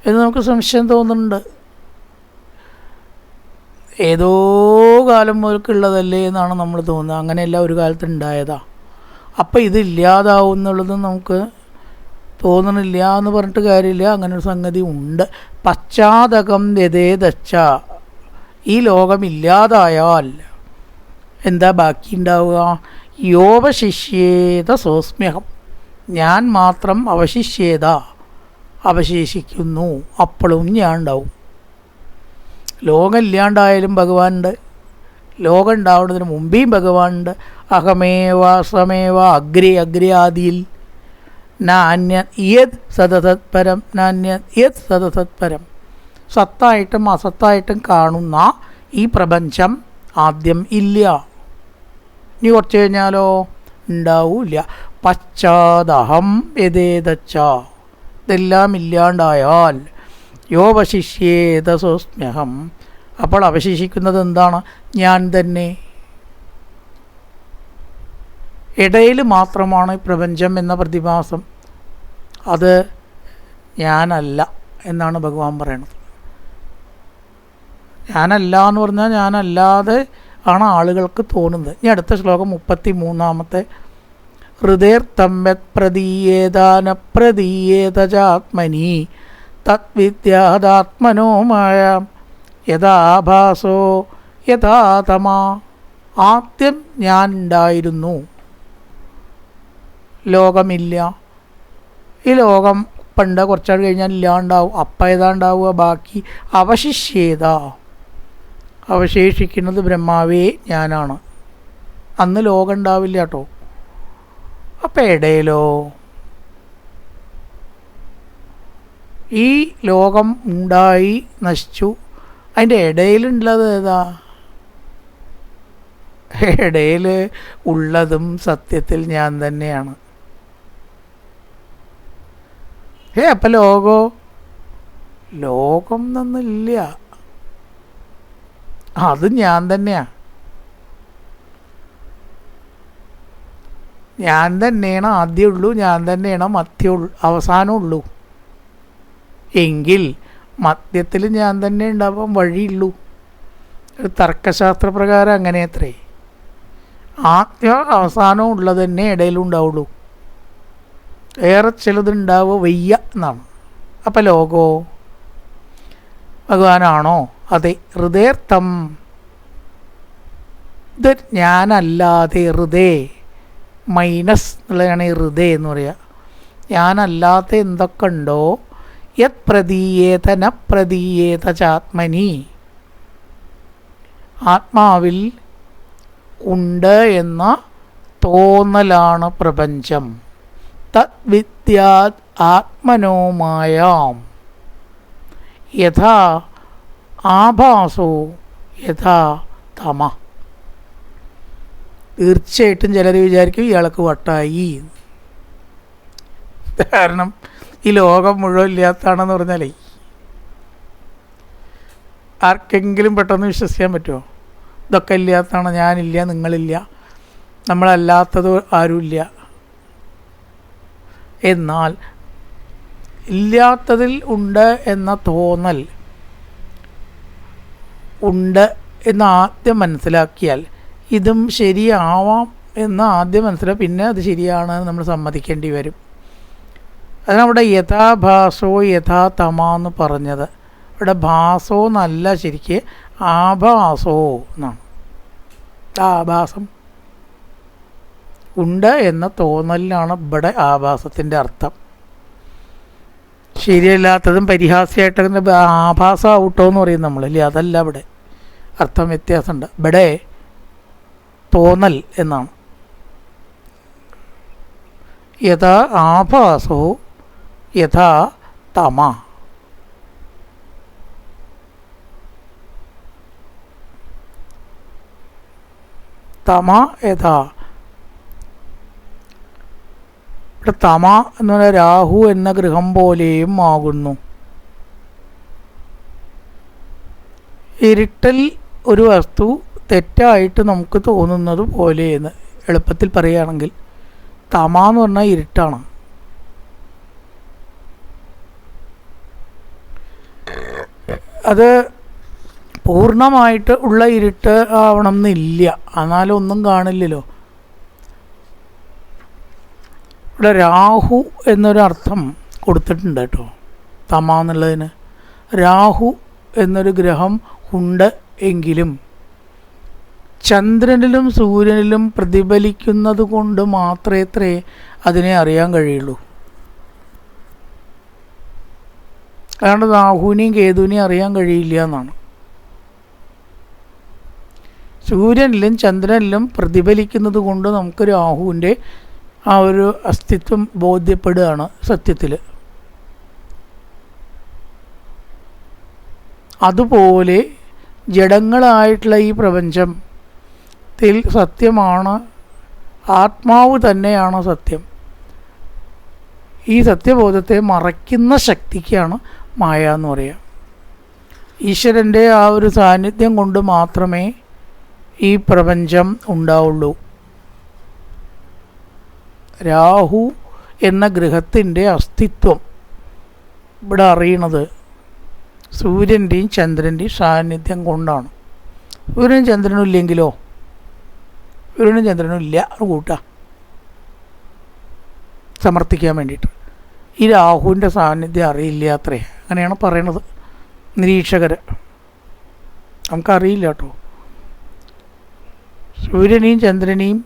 എന്ന് നമുക്ക് സംശയം തോന്നുന്നുണ്ട്. ഏതോ കാലം മുതൽക്കുള്ളതല്ലേ എന്നാണ് നമ്മൾ തോന്നുന്നത്. അങ്ങനെയല്ല, ഒരു കാലത്ത് ഉണ്ടായതാ. അപ്പം ഇതില്ലാതാവും എന്നുള്ളത് നമുക്ക് തോന്നണില്ല എന്ന് പറഞ്ഞിട്ട് കാര്യമില്ല. അങ്ങനെ ഒരു സംഗതി ഉണ്ട്. പശ്ചാത്തകം വ്യതേതച്ച, ഈ ലോകമില്ലാതായാൽ എന്താ ബാക്കി ഉണ്ടാവുക? യോപശിഷ്യേത സോസ്മ്യഹം, ഞാൻ മാത്രം അവശിഷ്യേത, അവശേഷിക്കുന്നു. അപ്പോഴും ഞാൻ ഉണ്ടാവും. ലോകം ഇല്ലാണ്ടായാലും ഭഗവാനുണ്ട്, ലോകം ഉണ്ടാവുന്നതിന് മുമ്പേയും ഭഗവാനുണ്ട്. അഹമേവാസമേവ അഗ്രി അഗ്രിയാദിയിൽ നാന്യത് യത് സതസത്പരം നാന്യത് യത് സതസത്പരം. സത്തായിട്ടും അസത്തായിട്ടും കാണുന്ന ഈ പ്രപഞ്ചം ആദ്യം ഇല്ല, ഇനി കുറച്ച് കഴിഞ്ഞാലോ ഉണ്ടാവില്ല. പശ്ചാദഹം യഥേതച്ച, ഇതെല്ലാം ഇല്ലാണ്ടായാൽ യോവശിഷ്യേതസോസ്മ്യഹം, അപ്പോൾ അവശേഷിക്കുന്നത് എന്താണ്? ഞാൻ തന്നെ. ഇടയിൽ മാത്രമാണ് പ്രപഞ്ചം എന്ന പ്രതിഭാസം, അത് ഞാനല്ല എന്നാണ് ഭഗവാൻ പറയണത്. ഞാനല്ല എന്ന് പറഞ്ഞാൽ ഞാനല്ലാതെ ആണ് ആളുകൾക്ക് തോന്നുന്നത്. ഇനി അടുത്ത ശ്ലോകം 33 ഹൃദയർത്തമ്യത് പ്രതീയേതാന പ്രതീയേതചാത്മനി തദ്വിദ്യാദാത്മനോമായ യഥാഭാസോ യഥാതമാ. ആദ്യം ഞാൻ ഉണ്ടായിരുന്നു, ലോകമില്ല. ഈ ലോകം പണ്ട് കുറച്ചാൾ കഴിഞ്ഞാൽ ഇല്ലാണ്ടാവും. അപ്പം ഏതാ ഉണ്ടാവുക? ബാക്കി അവശിഷ്യേത, അവശേഷിക്കുന്നത് ബ്രഹ്മാവേ ഞാനാണ്. അന്ന് ലോകം ഉണ്ടാവില്ല കേട്ടോ. അപ്പം ഇടയിലോ ഈ ലോകം ഉണ്ടായി നശിച്ചു, അതിൻ്റെ ഇടയിലുള്ളത് ഏതാ? ഇടയിൽ ഉള്ളതും സത്യത്തിൽ ഞാൻ തന്നെയാണ്. അപ്പം ലോകം എന്നൊന്നില്ല, അത് ഞാൻ തന്നെയാ. ഞാൻ തന്നെയാണ് ആദ്യമുള്ളൂ, ഞാൻ തന്നെയാണ് മധ്യമുള്ളൂ, അവസാനമുള്ളൂ. എങ്കിൽ മധ്യത്തിൽ ഞാൻ തന്നെ ഉണ്ടാവാൻ വഴിയുള്ളൂ. ഒരു തർക്കശാസ്ത്രപ്രകാരം അങ്ങനെ അത്രേ. ആദ്യം അവസാനവും ഉള്ളത് തന്നെ ഇടയിലുണ്ടാവുള്ളൂ, വേറെ ചിലതുണ്ടാവുക വയ്യ എന്നാണ്. അപ്പം ലോകോ ഭഗവാനാണോ? അതെ. ഹൃദയർത്ഥം, ഇത് ഞാനല്ലാതെ, ഹൃദയ മൈനസ് എന്നുള്ളതാണ് ഈ ഹൃദയ എന്ന് പറയുക. ഞാനല്ലാത്ത എന്തൊക്കെ ഉണ്ടോ, യത് പ്രതീയേത ന പ്രതീയേത ചാത്മനി, ആത്മാവിൽ ഉണ്ട് എന്ന തോന്നലാണ് പ്രപഞ്ചം. തദ്വിദ്യാത് ആത്മനോമായാം യഥാ ആഭാസോ യഥാ തമ. തീർച്ചയായിട്ടും ചിലർ വിചാരിക്കും ഇയാൾക്ക് വട്ടായി. കാരണം ഈ ലോകം മുഴുവൻ ഇല്ലാത്തതാണെന്ന് പറഞ്ഞാലേ ആർക്കെങ്കിലും പെട്ടെന്ന് വിശ്വസിക്കാൻ പറ്റുമോ? ഇതൊക്കെ ഇല്ലാത്തതാണ്, ഞാനില്ല, നിങ്ങളില്ല, നമ്മളല്ലാത്തത് ആരുമില്ല. എന്നാൽ ഇല്ലാത്തതിൽ ഉണ്ട് എന്ന തോന്നൽ ഉണ്ട് എന്ന് ആദ്യം മനസ്സിലാക്കിയാൽ ഇതും ശരിയാവാം എന്ന് ആദ്യം മനസ്സിലാക്കി, പിന്നെ അത് ശരിയാണ് നമ്മൾ സമ്മതിക്കേണ്ടി വരും. അതിനവിടെ യഥാഭാസോ യഥാ തമ എന്ന് പറഞ്ഞത്. ഇവിടെ ഭാസോ എന്നല്ല, ശരിക്ക് ആഭാസോ എന്നാണ്. ആഭാസം ഉണ്ട് എന്ന തോന്നലിനാണ് ഇവിടെ ആഭാസത്തിൻ്റെ അർത്ഥം. ശരിയല്ലാത്തതും പരിഹാസ്യമായിട്ടൊക്കെ ആഭാസം ഔട്ടോ എന്ന് പറയും നമ്മളില്ലേ, അതല്ല ഇവിടെ അർത്ഥം, വ്യത്യാസമുണ്ട്. ഇവിടെ തോന്നൽ എന്നാണ്. യഥാ ആഭാസോ യഥാ തമ. തമ യഥാ, ഇവിടെ തമ എന്ന് പറഞ്ഞാൽ രാഹു എന്ന ഗൃഹം പോലെയും ആകുന്നു. ഇരുട്ടൽ ഒരു വസ്തു തെറ്റായിട്ട് നമുക്ക് തോന്നുന്നത് പോലെയെന്ന് എളുപ്പത്തിൽ പറയുകയാണെങ്കിൽ, തമ എന്ന് പറഞ്ഞാൽ ഇരുട്ടാണ്. അത് പൂർണ്ണമായിട്ട് ഉള്ള ഇരുട്ട് ആവണം എന്നില്ല, എന്നാലും ഒന്നും കാണില്ലല്ലോ. ഇവിടെ രാഹു എന്നൊരർത്ഥം കൊടുത്തിട്ടുണ്ട് കേട്ടോ തമ എന്നുള്ളതിന്. രാഹു എന്നൊരു ഗ്രഹം ഉണ്ട് എങ്കിലും ചന്ദ്രനിലും സൂര്യനിലും പ്രതിഫലിക്കുന്നത് കൊണ്ട് മാത്രമേ അതിനെ അറിയാൻ കഴിയുള്ളൂ. അതുകൊണ്ട് രാഹുവിനെയും കേതുവിനെയും അറിയാൻ കഴിയില്ല എന്നാണ്. സൂര്യനിലും ചന്ദ്രനിലും പ്രതിഫലിക്കുന്നത് കൊണ്ട് നമുക്ക് രാഹുവിൻ്റെ ആ ഒരു അസ്തിത്വം ബോധ്യപ്പെടുകയാണ് സത്യത്തിൽ. അതുപോലെ ജഡങ്ങളായിട്ടുള്ള ഈ പ്രപഞ്ചത്തിൽ സത്യമാണ്, ആത്മാവ് തന്നെയാണ് സത്യം. ഈ സത്യബോധത്തെ മറയ്ക്കുന്ന ശക്തിക്കാണ് മായ എന്ന് പറയുക. ഈശ്വരൻ്റെ ആ ഒരു സാന്നിധ്യം കൊണ്ട് മാത്രമേ ഈ പ്രപഞ്ചം ഉണ്ടാവുള്ളൂ. രാഹു എന്ന ഗ്രഹത്തിൻ്റെ അസ്തിത്വം ഇവിടെ അറിയണത് സൂര്യൻ്റെയും ചന്ദ്രൻ്റെയും സാന്നിധ്യം കൊണ്ടാണ്. സൂര്യനും ചന്ദ്രനും ഇല്ലെങ്കിലോ? സൂര്യനും ചന്ദ്രനും ഇല്ല കൂട്ടാ സമർത്ഥിക്കാൻ വേണ്ടിയിട്ട്. ഈ രാഹുവിൻ്റെ സാന്നിധ്യം അറിയില്ല അത്രേ, അങ്ങനെയാണ് പറയണത് നിരീക്ഷകർ. നമുക്കറിയില്ല കേട്ടോ. സൂര്യനെയും ചന്ദ്രനെയും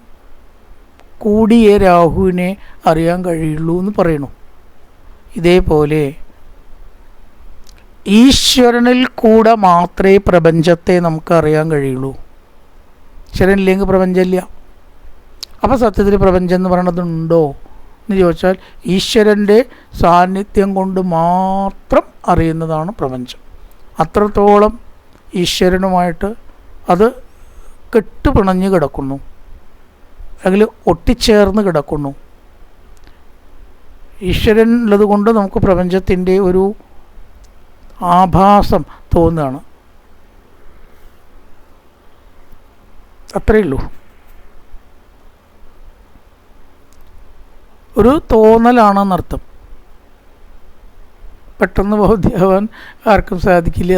കൂടിയേ രാഹുവിനെ അറിയാൻ കഴിയുള്ളൂ എന്ന് പറയണു. ഇതേപോലെ ഈശ്വരനിൽ കൂടെ മാത്രമേ പ്രപഞ്ചത്തെ നമുക്ക് അറിയാൻ കഴിയുള്ളൂ. ഈശ്വരനില്ലെങ്കിൽ പ്രപഞ്ചമില്ല. അപ്പോൾ സത്യത്തിൽ പ്രപഞ്ചം എന്ന് പറയണതുണ്ടോ എന്ന് ചോദിച്ചാൽ ഈശ്വരൻ്റെ സാന്നിധ്യം കൊണ്ട് മാത്രം അറിയുന്നതാണ് പ്രപഞ്ചം. അത്രത്തോളം ഈശ്വരനുമായിട്ട് അത് കെട്ടുപിണഞ്ഞ് കിടക്കുന്നു, അല്ലെങ്കിൽ ഒട്ടിച്ചേർന്ന് കിടക്കുന്നു. ഈശ്വരൻ ഉള്ളത് കൊണ്ട് നമുക്ക് പ്രപഞ്ചത്തിൻ്റെ ഒരു ആഭാസം തോന്നുകയാണ്. അത്രയേ ഉള്ളൂ. ഒരു തോന്നലാണെന്നർത്ഥം. പെട്ടെന്ന് ബോധ്യമാവാൻ ആർക്കും സാധിക്കില്ല.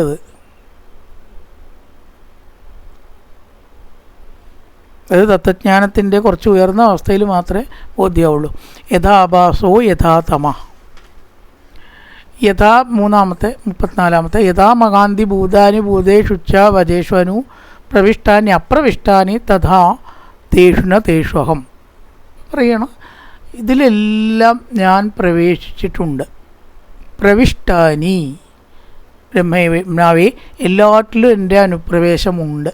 അത് തത്വജ്ഞാനത്തിൻ്റെ കുറച്ച് ഉയർന്ന അവസ്ഥയിൽ മാത്രമേ ബോധ്യമാവുള്ളൂ. യഥാഭാസോ യഥാ തമ. യഥാ 34 യഥാ മകാന്തി ഭൂതാനി ഭൂതേഷുച്ച വജേഷ്വനു പ്രവിഷ്ടാനി അപ്രവിഷ്ടാനി തഥാ തേഷുന തേഷ്വഹം പറയണം. ഇതിലെല്ലാം ഞാൻ പ്രവേശിച്ചിട്ടുണ്ട്. പ്രവിഷ്ടാനി ബ്രഹ്മാവേ, എല്ലാറ്റിലും എൻ്റെ അനുപ്രവേശമുണ്ട്.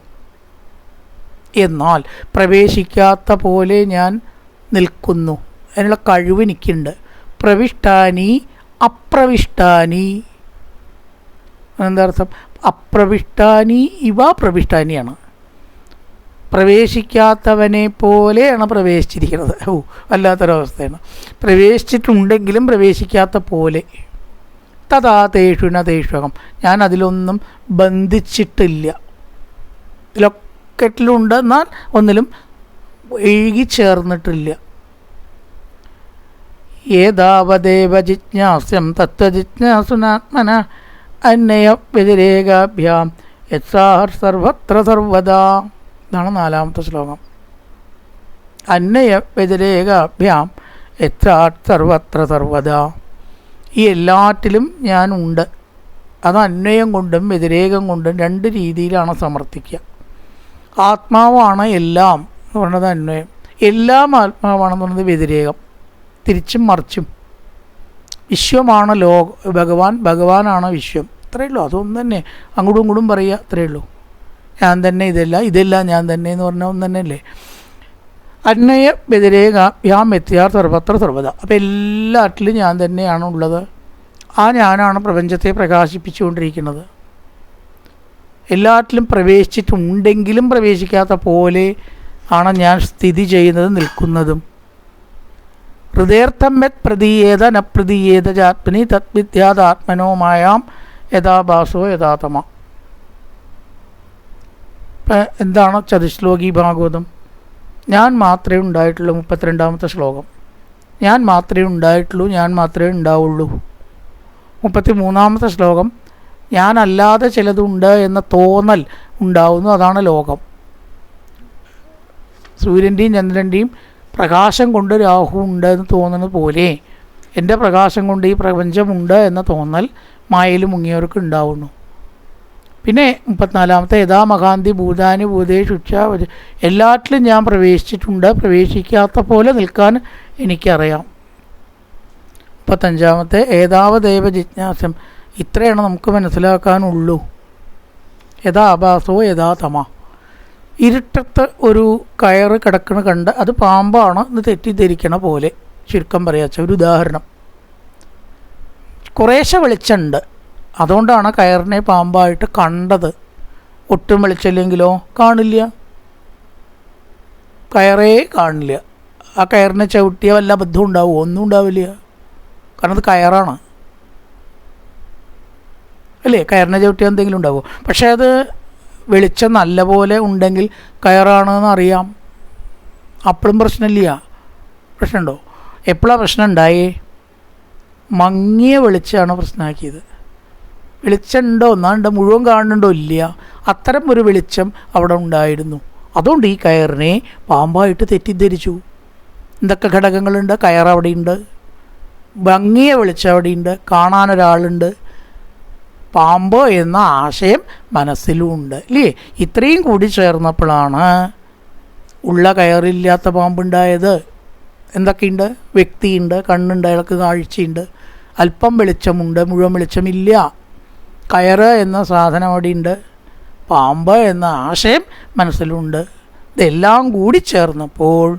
എന്നാൽ പ്രവേശിക്കാത്ത പോലെ ഞാൻ നിൽക്കുന്നു, അതിനുള്ള കഴിവ് എനിക്കുണ്ട്. പ്രവിഷ്ടാനി അപ്രവിഷ്ടാനി എന്താ അർത്ഥം? അപ്രവിഷ്ടാനി ഇവ പ്രവിഷ്ടാനിയാണ്. പ്രവേശിക്കാത്തവനെ പോലെയാണ് പ്രവേശിച്ചിരിക്കുന്നത്. വല്ലാത്തൊരവസ്ഥയാണ്. പ്രവേശിച്ചിട്ടുണ്ടെങ്കിലും പ്രവേശിക്കാത്ത പോലെ. തഥാ തേഷുന തേഷ്വകം, ഞാൻ അതിലൊന്നും ബന്ധിച്ചിട്ടില്ല. ലൊക്കറ്റിലുണ്ട്, എന്നാൽ ഒന്നിലും എഴുകി ചേർന്നിട്ടില്ല. ഏതാവദേവ ജിജ്ഞാസ്യം തത്വജിജ്ഞാസുനാത്മന അന്വയ വ്യതിരേകാഭ്യാം യത്സാഹർ സർവത്ര സർവദാ. ഇതാണ് 4ാമത്തെ ശ്ലോകം. അന്വയ വ്യതിരേകാഭ്യാം യത്സാഹർ സർവത്ര സർവദാ. ഈ എല്ലാറ്റിലും ഞാനുണ്ട്. അത് അന്വയം കൊണ്ടും വ്യതിരേകം കൊണ്ടും 2 രീതിയിലാണ് സമർത്ഥിക്കുക. ആത്മാവാണ് എല്ലാം എന്ന് പറയുന്നത് അന്വയം, എല്ലാം ആത്മാവാണെന്ന് പറയുന്നത് വ്യതിരേകം. തിരിച്ചും മറിച്ചും. വിശ്വമാണ് ഭഗവാനാണ് വിശ്വം. അത്രയേ ഉള്ളൂ. അതൊന്നും തന്നെ അങ്ങോട്ടും ഇങ്ങോട്ടും പറയുക, അത്രയേ ഉള്ളൂ. ഞാൻ തന്നെ ഇതെല്ലാം ഞാൻ തന്നെ എന്ന് പറഞ്ഞാൽ ഒന്ന് തന്നെയല്ലേ. അന്വയ വ്യതിരേകാഭ്യാം വ്യത്യാർ സർവത്ര സർവത. അപ്പോൾ എല്ലാറ്റിലും ഞാൻ തന്നെയാണ് ഉള്ളത്. ആ ഞാനാണ് പ്രപഞ്ചത്തെ പ്രകാശിപ്പിച്ചുകൊണ്ടിരിക്കുന്നത്. എല്ലാറ്റിലും പ്രവേശിച്ചിട്ടുണ്ടെങ്കിലും പ്രവേശിക്കാത്ത പോലെ ആണ് ഞാൻ സ്ഥിതി ചെയ്യുന്നതും നിൽക്കുന്നതും. ഹൃദയർത്ഥം യത് പ്രതീയേത ന പ്രതീയേത ജാത്മനി തദ്വിദ്യാത്മനോമായാം യഥാഭാസോ യഥാതമ. എന്താണ് ചതുശ്ലോകി ഭാഗവതം? ഞാൻ മാത്രമേ ഉണ്ടായിട്ടുള്ളൂ. 32ാമത്തെ ശ്ലോകം. ഞാൻ മാത്രമേ ഉണ്ടായിട്ടുള്ളൂ, ഞാൻ മാത്രമേ ഉണ്ടാവുള്ളൂ. 33ാമത്തെ ശ്ലോകം. ഞാനല്ലാതെ ചിലതുണ്ട് എന്ന തോന്നൽ ഉണ്ടാവുന്നു, അതാണ് ലോകം. സൂര്യൻ്റെയും ചന്ദ്രൻ്റെയും പ്രകാശം കൊണ്ട് രാഹു ഉണ്ട് എന്ന് തോന്നുന്നത് പോലെ എൻ്റെ പ്രകാശം കൊണ്ട് ഈ പ്രപഞ്ചമുണ്ട് എന്ന തോന്നൽ മായയിൽ മുങ്ങിയവർക്ക് ഉണ്ടാവുന്നു. പിന്നെ 34ാമത്തെ യഥാ മകാന്തി ഭൂതാനി ഭൂതേഷുച്ച, എല്ലാറ്റിലും ഞാൻ പ്രവേശിച്ചിട്ടുണ്ട്, പ്രവേശിക്കാത്ത പോലെ നിൽക്കാൻ എനിക്കറിയാം. 35ാമത്തെ ഏതാവദേവ ജിജ്ഞാസം. ഇത്രയാണ് നമുക്ക് മനസ്സിലാക്കാനുള്ളൂ. യഥാ ആഭാസോ യഥാ തമ. ഇരുട്ടത്ത് ഒരു കയറ് കിടക്കണ കണ്ട് അത് പാമ്പാണ് എന്ന് തെറ്റിദ്ധരിക്കണ പോലെ, ചുരുക്കം പറയാച്ച ഒരു ഉദാഹരണം. കുറേശ്ശെ വെളിച്ചമുണ്ട്, അതുകൊണ്ടാണ് കയറിനെ പാമ്പായിട്ട് കണ്ടത്. ഒട്ടും വെളിച്ചമില്ലെങ്കിലോ കാണില്ല, കയറേ കാണില്ല. ആ കയറിനെ ചവിട്ടിയ വല്ല അബദ്ധം ഉണ്ടാവുമോ? ഒന്നും ഉണ്ടാവില്ല, കാരണം അത് കയറാണ് അല്ലേ. കയറിനെ ചവിട്ടിയാൽ എന്തെങ്കിലും ഉണ്ടാവുമോ? പക്ഷേ അത് വെളിച്ചം നല്ല പോലെ ഉണ്ടെങ്കിൽ കയറാണെന്ന് അറിയാം, അപ്പോഴും പ്രശ്നമില്ല. പ്രശ്നമുണ്ടോ? എപ്പോഴാണ് പ്രശ്നം ഉണ്ടായേ? മങ്ങിയ വെളിച്ചമാണ് പ്രശ്നമാക്കിയത്. വെളിച്ചമുണ്ടോ എന്നാണ്ട് മുഴുവൻ കാണുന്നുണ്ടോ? ഇല്ല, അത്തരം ഒരു വെളിച്ചം അവിടെ ഉണ്ടായിരുന്നു. അതുകൊണ്ട് ഈ കയറിനെ പാമ്പായിട്ട് തെറ്റിദ്ധരിച്ചു. എന്തൊക്കെ ഘടകങ്ങളുണ്ട്? കയറവിടെയുണ്ട്, ഭംഗിയ വെളിച്ചം അവിടെയുണ്ട്, കാണാനൊരാളുണ്ട്, പാമ്പ് എന്ന ആശയം മനസ്സിലുമുണ്ട് അല്ലേ. ഇത്രയും കൂടി ചേർന്നപ്പോഴാണ് ഉള്ള കയറില്ലാത്ത പാമ്പുണ്ടായത്. എന്തൊക്കെയുണ്ട്? വ്യക്തിയുണ്ട്, കണ്ണുണ്ട്, അയാൾക്ക് കാഴ്ചയുണ്ട്, അല്പം വെളിച്ചമുണ്ട്, മുഴുവൻ വെളിച്ചമില്ല. കയറ് എന്ന സാധനം അവിടെയുണ്ട്, പാമ്പ് എന്ന ആശയം മനസ്സിലുണ്ട്. ഇതെല്ലാം കൂടി ചേർന്നപ്പോൾ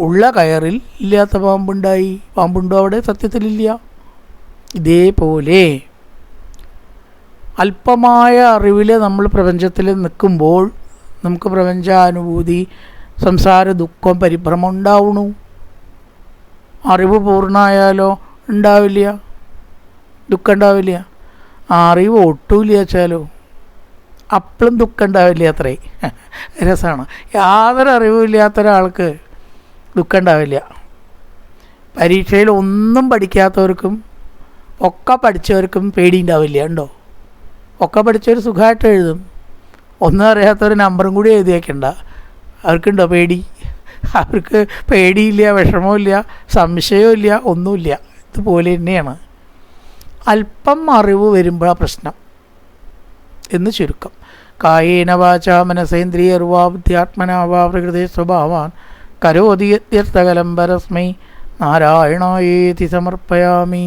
ഉള്ള കയറിൽ ഇല്ലാത്ത പാമ്പുണ്ടായി. പാമ്പുണ്ടോ അവിടെ? സത്യത്തിലില്ല. ഇതേപോലെ അല്പമായ അറിവിൽ നമ്മൾ പ്രപഞ്ചത്തിൽ നിൽക്കുമ്പോൾ നമുക്ക് പ്രപഞ്ചാനുഭൂതി, സംസാര ദുഃഖം, പരിഭ്രമം ഉണ്ടാവണു. അറിവ് പൂർണ്ണമായാലോ ഉണ്ടാവില്ല, ദുഃഖം ഉണ്ടാവില്ല. അറിവ് ഒട്ടുമില്ല വെച്ചാലോ അപ്പോഴും ദുഃഖം ഉണ്ടാവില്ല. അത്രേ രസമാണ്. യാതൊരു അറിവുമില്ലാത്ത ഒരാൾക്ക് ദുഃഖം ഉണ്ടാവില്ല. പരീക്ഷയിൽ ഒന്നും പഠിക്കാത്തവർക്കും ഒക്കെ പഠിച്ചവർക്കും പേടി ഉണ്ടാവില്ല. ഉണ്ടോ? ഒക്കെ പഠിച്ചവർ സുഖമായിട്ട് എഴുതും. ഒന്നും അറിയാത്തവർ നമ്പറും കൂടി എഴുതി വയ്ക്കണ്ട. അവർക്കുണ്ടോ പേടി? അവർക്ക് പേടിയില്ല, വിഷമമില്ല, സംശയമില്ല, ഒന്നുമില്ല. ഇതുപോലെ തന്നെയാണ് അല്പം അറിവ് വരുമ്പോഴാണ് പ്രശ്നം എന്ന് ചുരുക്കം. കായേന വാചാ മനസേന്ദ്രിയർവാ ബുദ്ധ്യാത്മനാ വാ പ്രകൃതി സ്വഭാവാൻ കരോതി യത്യർത്ഥകലം പരസ്മൈ നാരായണായേതി സമർപ്പയാമി.